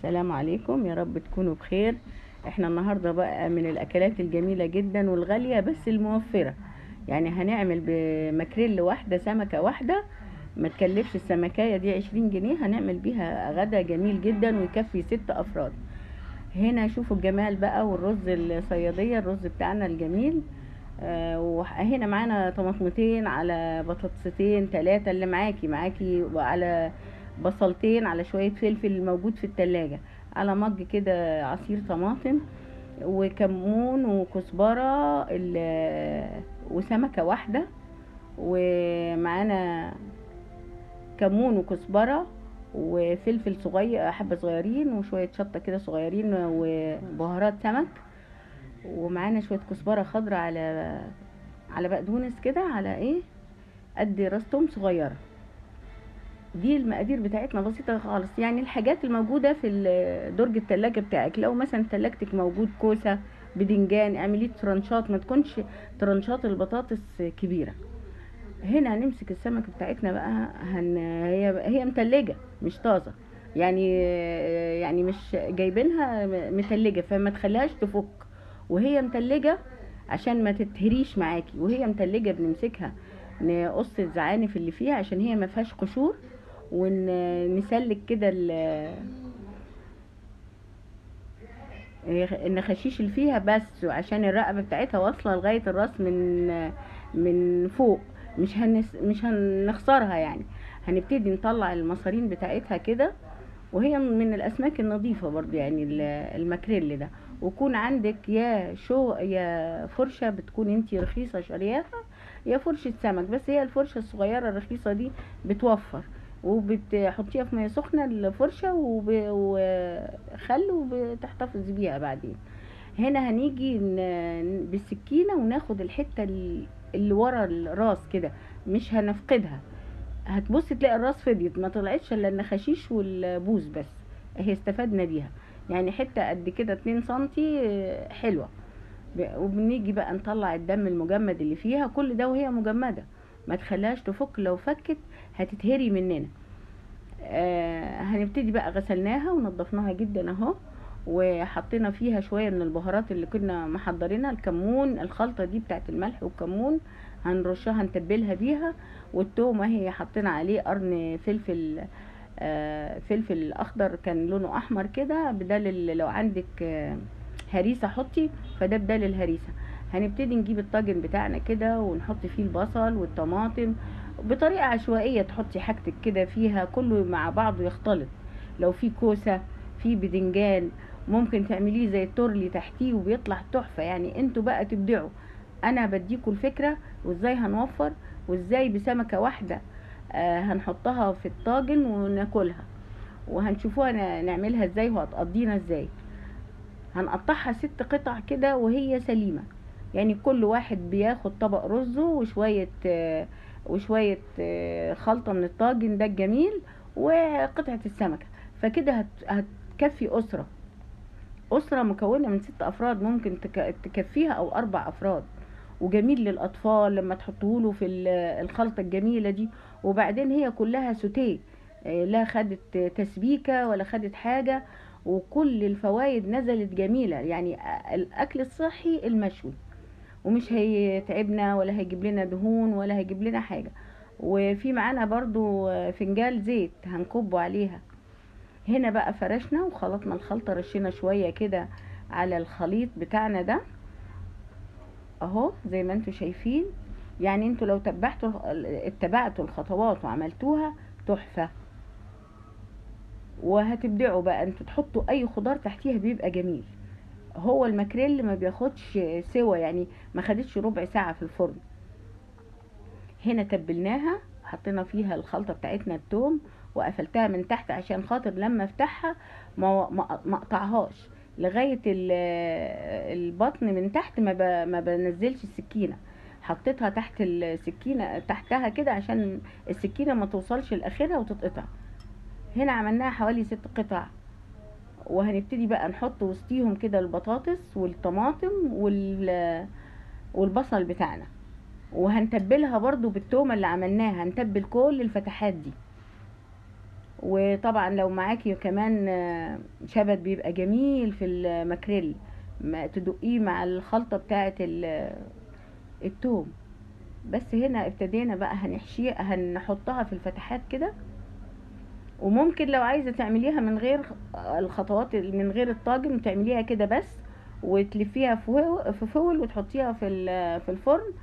السلام عليكم، يا رب تكونوا بخير. احنا النهاردة بقى من الاكلات الجميلة جدا والغالية بس الموفرة. يعني هنعمل بماكريل واحدة، سمكة واحدة، ما تكلفش السمكية دي 20 جنيه. هنعمل بيها غدا جميل جدا ويكفي 6 افراد. هنا شوفوا الجمال بقى، والرز الصيادية، الرز بتاعنا الجميل. وهنا معانا طماطمتين، على بطاطستين 3 اللي معاكي، وعلى بصلتين، على شوية فلفل موجود في التلاجة، على مج كده عصير طماطم، وكمون وكزبرة وسمكة واحدة. ومعانا كمون وكزبرة وفلفل صغير، حبة صغيرين، وشوية شطة كده صغيرين، وبهارات سمك. ومعانا شوية كزبرة خضرة، على بقدونس كده، على ايه، قد راس توم صغيرة. دي المقادير بتاعتنا بسيطة خالص. يعني الحاجات الموجودة في درج التلاجة بتاعك، لو مثلا تلاجتك موجود كوسة، بدنجان، اعمليه ترنشات، ما تكونش ترنشات البطاطس كبيرة. هنا هنمسك السمك بتاعتنا بقى، هي متلجة مش طازة. يعني مش جايبينها متلجة، فما تخليهاش تفك وهي متلجة، عشان ما تتهريش معاكي. وهي متلجة بنمسكها، نقص الزعانف اللي فيها عشان هي ما فيهاش قشور، ونسلك كده النخاشيش اللي فيها بس، عشان الرقبة بتاعتها واصلة لغاية الراس من فوق. مش هنخسرها يعني. هنبتدي نطلع المصارين بتاعتها كده، وهي من الاسماك النظيفة برضو، يعني الماكريل ده. ويكون عندك يا فرشة بتكون انتي رخيصة شارياها، يا فرشة سمك. بس هي الفرشة الصغيرة الرخيصة دي بتوفر، وبتحطيها في ميه سخنة الفرشة وخل، وبتحتفظ بيها بعدين. هنا هنيجي بالسكينة وناخد الحتة اللي ورا الراس كده، مش هنفقدها. هتبص تلاقي الراس فضيت، ما طلعتش الا النخاشيش والبوز بس، اهي استفدنا بيها. يعني حتة قد كده 2 سنتي، حلوة. وبنيجي بقى نطلع الدم المجمد اللي فيها، كل ده وهي مجمدة، ما تخليهاش تفك، لو فكت هتتهري مننا. هنبتدي بقى، غسلناها ونضفناها جدا اهو، وحطينا فيها شوية من البهارات اللي كنا محضرينها، الكمون، الخلطة دي بتاعت الملح والكمون، هنرشها نتبلها بيها. والتوم اهي حطينا عليه قرن فلفل، فلفل اخضر كان لونه احمر كده، بدل لو عندك هريسة حطي، فده بدل الهريسة. هنبتدي نجيب الطاجن بتاعنا كده، ونحط فيه البصل والطماطم بطريقة عشوائية، تحطي حاجتك كده فيها كله مع بعضه يختلط. لو في كوسة، في بدنجان، ممكن تعمليه زي التورلي تحتيه وبيطلع تحفة. يعني انتوا بقى تبدعوا، انا بديكوا الفكرة، وازاي هنوفر، وازاي بسمكة واحدة هنحطها في الطاجن وناكلها، وهنشوفوها نعملها ازاي وهتقضينا ازاي. هنقطعها 6 قطع كده وهي سليمة. يعني كل واحد بياخد طبق رزه وشوية خلطة من الطاجن ده الجميل، وقطعة السمكة. فكده هتكفي أسرة مكونة من 6 أفراد، ممكن تكفيها، أو 4 أفراد. وجميل للأطفال لما تحطوله في الخلطة الجميلة دي. وبعدين هي كلها سوتيه، لا خدت تسبيكة ولا خدت حاجة، وكل الفوائد نزلت جميلة. يعني الأكل الصحي المشوي، ومش هيتعبنا ولا هيجيب لنا دهون ولا هيجيب لنا حاجة. وفي معانا برضو فنجال زيت هنكبه عليها. هنا بقى فرشنا وخلطنا الخلطة، رشينا شوية كده على الخليط بتاعنا ده اهو، زي ما انتوا شايفين. يعني انتوا لو اتبعتوا الخطوات وعملتوها تحفة. وهتبدعوا بقى انتوا تحطوا اي خضار تحتيها بيبقى جميل. هو الماكريل ما بياخدش سوا، يعني ما خدتش ربع ساعة في الفرن. هنا تبلناها، حطينا فيها الخلطة بتاعتنا، التوم، وقفلتها من تحت عشان خاطر لما افتحها ما اقطعهاش لغاية البطن من تحت، ما بنزلش السكينة. حطيتها تحت السكينة تحتها كده عشان السكينة ما توصلش لاخرها وتتقطع. هنا عملناها حوالي 6 قطع. وهنبتدي بقى نحط وسطيهم كده البطاطس والطماطم والبصل بتاعنا. وهنتبلها برضو بالتومة اللي عملناها، هنتبل كل الفتحات دي. وطبعا لو معاكي كمان شبت بيبقى جميل في الماكريل، ما تدقيه مع الخلطة بتاعة التوم. بس هنا ابتدينا بقى هنحشيها، هنحطها في الفتحات كده. وممكن لو عايزة تعمليها من غير الخطوات، من غير الطاجن، تعمليها كده بس، وتلفيها في فول وتحطيها في الفرن.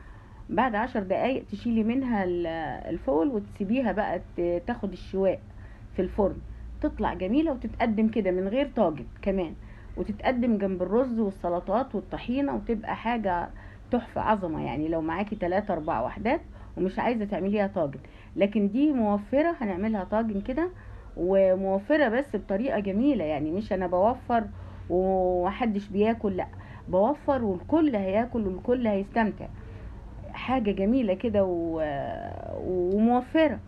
بعد 10 دقايق تشيلي منها الفول وتسيبيها بقى تاخد الشواء في الفرن. تطلع جميلة وتتقدم كده من غير طاجن كمان، وتتقدم جنب الرز والسلطات والطحينة، وتبقى حاجة تحفة عظمة. يعني لو معاكي 3 4 وحدات ومش عايزة تعمليها طاجن، لكن دي موفرة، هنعملها طاجن كده. وموفرة بس بطريقة جميلة، يعني مش انا بوفر ومحدش بياكل، لا، بوفر والكل هياكل والكل هيستمتع. حاجة جميلة كده وموفرة.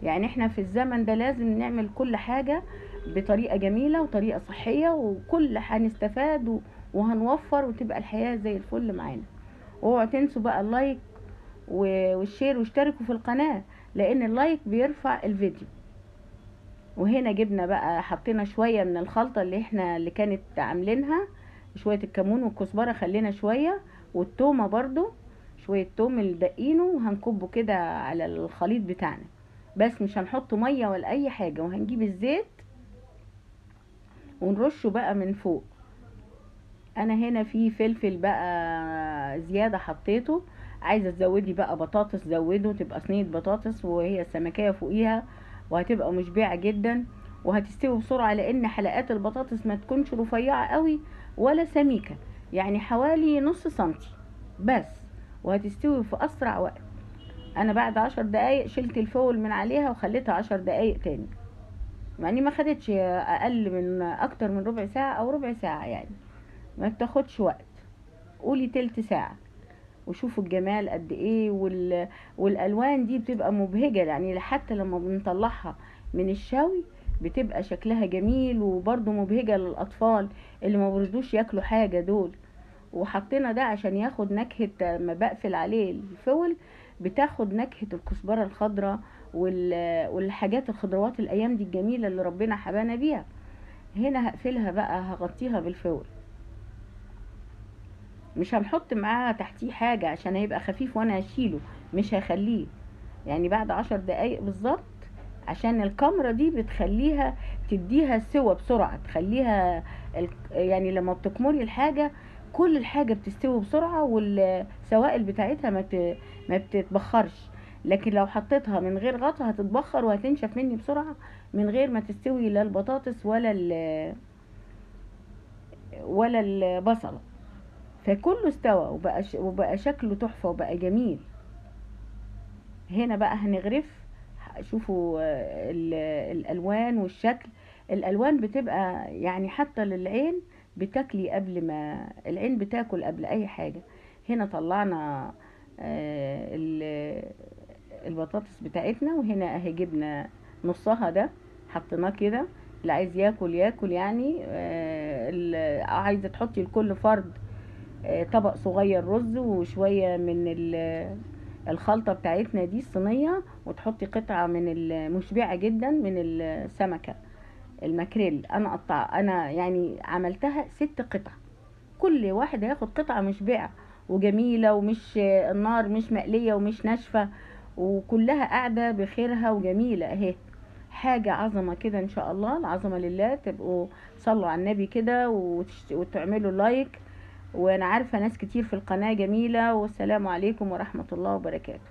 يعني احنا في الزمن ده لازم نعمل كل حاجة بطريقة جميلة وطريقة صحية، وكل هنستفاد وهنوفر، وتبقى الحياة زي الفل معانا. واوعوا تنسوا بقى اللايك والشير، واشتركوا في القناة، لان اللايك بيرفع الفيديو. وهنا جبنا بقى، حطينا شوية من الخلطة اللي كانت عاملينها، شوية الكمون والكزبرة خلينا شوية، والتومة برضو شوية توم اللي دقينه، وهنكبه كده على الخليط بتاعنا. بس مش هنحط مية ولا اي حاجة، وهنجيب الزيت ونرشه بقى من فوق. انا هنا في فلفل بقى زيادة حطيته. عايزة تزودي بقى بطاطس زوده، تبقى صينية بطاطس وهي سمكية فوقيها، وهتبقى مشبعة جدا وهتستوي بسرعة، لان حلقات البطاطس ما تكونش رفيعة قوي ولا سميكة، يعني حوالي نص سنتي بس، وهتستوي في اسرع وقت. انا بعد 10 دقايق شلت الفول من عليها وخليتها 10 دقايق تاني، يعني ما خدتش اقل من اكتر من ربع ساعة او ربع ساعة، يعني ما بتاخدش وقت، قولي تلت ساعة. وشوفوا الجمال قد ايه، والالوان دي بتبقى مبهجة، يعني حتى لما بنطلعها من الشوي بتبقى شكلها جميل، وبرضو مبهجة للاطفال اللي ما بردوش ياكلوا حاجة دول. وحطينا ده عشان ياخد نكهة، لما بقفل عليه الفول بتاخد نكهة الكزبرة الخضراء والحاجات الخضروات الايام دي الجميلة اللي ربنا حبانا بيها. هنا هقفلها بقى، هغطيها بالفول، مش هنحط معاه تحتيه حاجة عشان هيبقى خفيف وانا هشيله، مش هخليه. يعني بعد 10 دقايق بالظبط، عشان الكاميرا دي بتخليها تديها سوا بسرعة، تخليها يعني لما بتكمري الحاجة كل الحاجة بتستوي بسرعة، والسوائل بتاعتها ما بتتبخرش. لكن لو حطيتها من غير غطا هتتبخر وهتنشف مني بسرعة، من غير ما تستوي لا البطاطس ولا البصلة. فكله استوى وبقى شكله تحفة وبقى جميل. هنا بقى هنغرف. شوفوا الالوان والشكل. الالوان بتبقى يعني حتى للعين، بتاكلي قبل ما العين بتاكل قبل اي حاجة. هنا طلعنا البطاطس بتاعتنا، وهنا اهي جبنا نصها ده حطيناه كده. اللي عايز ياكل ياكل، يعني عايزة تحطي لكل فرد طبق صغير رز وشوية من الخلطة بتاعتنا دي الصينية، وتحطي قطعة من مشبعة جدا من السمكة الماكريل. انا يعني عملتها 6 قطع، كل واحد هياخد قطعة مشبعة وجميلة، ومش النار مش مقلية ومش ناشفة، وكلها قاعدة بخيرها وجميلة اهي. حاجة عظمة كده ان شاء الله، العظمة لله. تبقوا صلوا على النبي كده وتعملوا لايك. وانا عارفة ناس كتير في القناة جميلة، والسلام عليكم ورحمة الله وبركاته.